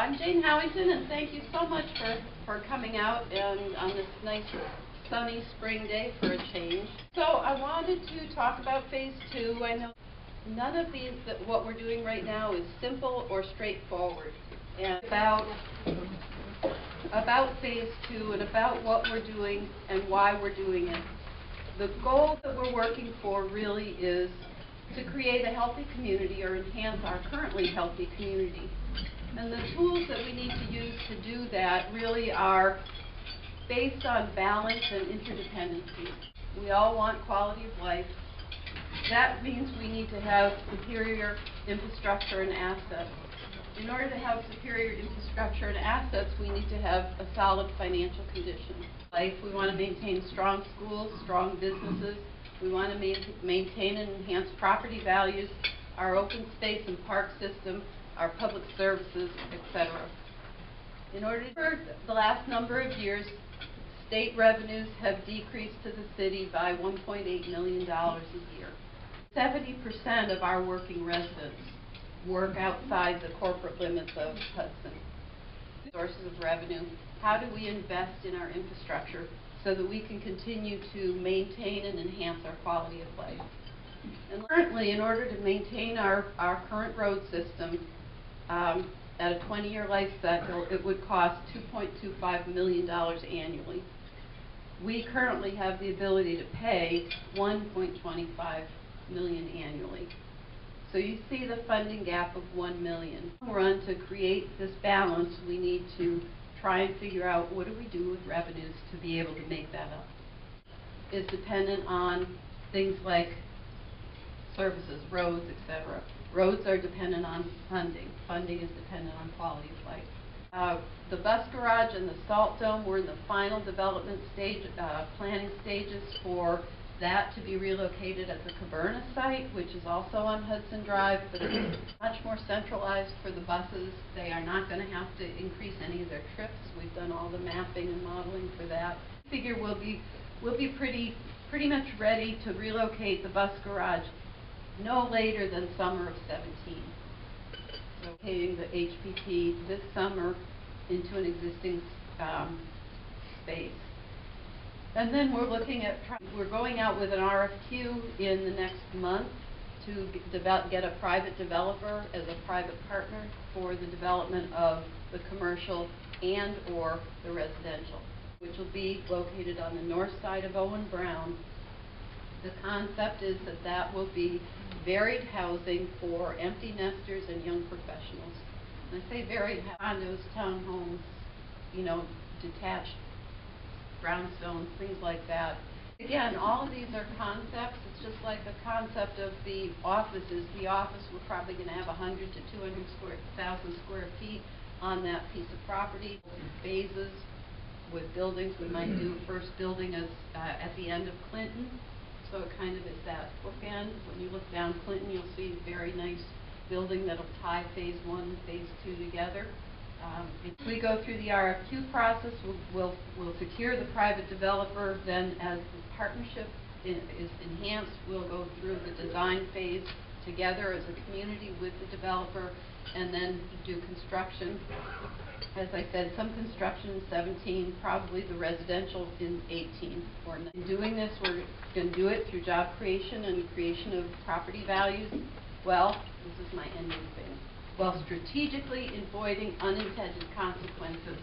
I'm Jane Howington, and thank you so much for coming out and on this nice sunny spring day for a change. So I wanted to talk about Phase 2. I know none of these, what we're doing right now, is simple or straightforward. And about Phase 2 and about what we're doing and why we're doing it. The goal that we're working for really is to create a healthy community or enhance our currently healthy community. And the tools that we need to use to do that really are based on balance and interdependency. We all want quality of life. That means we need to have superior infrastructure and assets. In order to have superior infrastructure and assets, we need to have a solid financial condition. We want to maintain strong schools, strong businesses. We want to maintain and enhance property values, our open space and park system, our public services, etc. In order for the last number of years, state revenues have decreased to the city by $1.8 million a year. 70% of our working residents work outside the corporate limits of Hudson. Sources of revenue, how do we invest in our infrastructure so that we can continue to maintain and enhance our quality of life? And currently, in order to maintain our current road system at a 20-year life cycle, it would cost $2.25 million annually. We currently have the ability to pay $1.25 million annually. So you see the funding gap of $1 million. To create this balance, we need to try and figure out what do we do with revenues to be able to make that up. It's dependent on things like services, roads, etc. Roads are dependent on funding. Funding is dependent on quality of life. The bus garage and the salt dome, we're in the final development stage, planning stages for that to be relocated at the Caverna site, which is also on Hudson Drive, but it's much more centralized for the buses. They are not going to have to increase any of their trips. We've done all the mapping and modeling for that. I figure we'll be pretty much ready to relocate the bus garage no later than summer of 17. Locating the HPT this summer into an existing space. And then we're looking at, we're going out with an RFQ in the next month to get a private developer as a private partner for the development of the commercial and or the residential, which will be located on the north side of Owen Brown. The concept is that that will be varied housing for empty nesters and young professionals. And I say varied condos, townhomes, detached brownstones, things like that. Again, all of these are concepts. It's just like the concept of the offices. The office, we're probably going to have 100 to 200,000 square feet on that piece of property. Phases with buildings. We might do first building as at the end of Clinton. So it kind of is that bookend. When you look down Clinton, you'll see a very nice building that'll tie Phase 1 and Phase 2 together. If we go through the RFQ process, we'll secure the private developer. Then as the partnership is enhanced, we'll go through the design phase together as a community with the developer and then do construction. As I said, some construction in 17, probably the residential in 18. In doing this, we're going to do it through job creation and creation of property values. Well, this is my ending thing. While strategically avoiding unintended consequences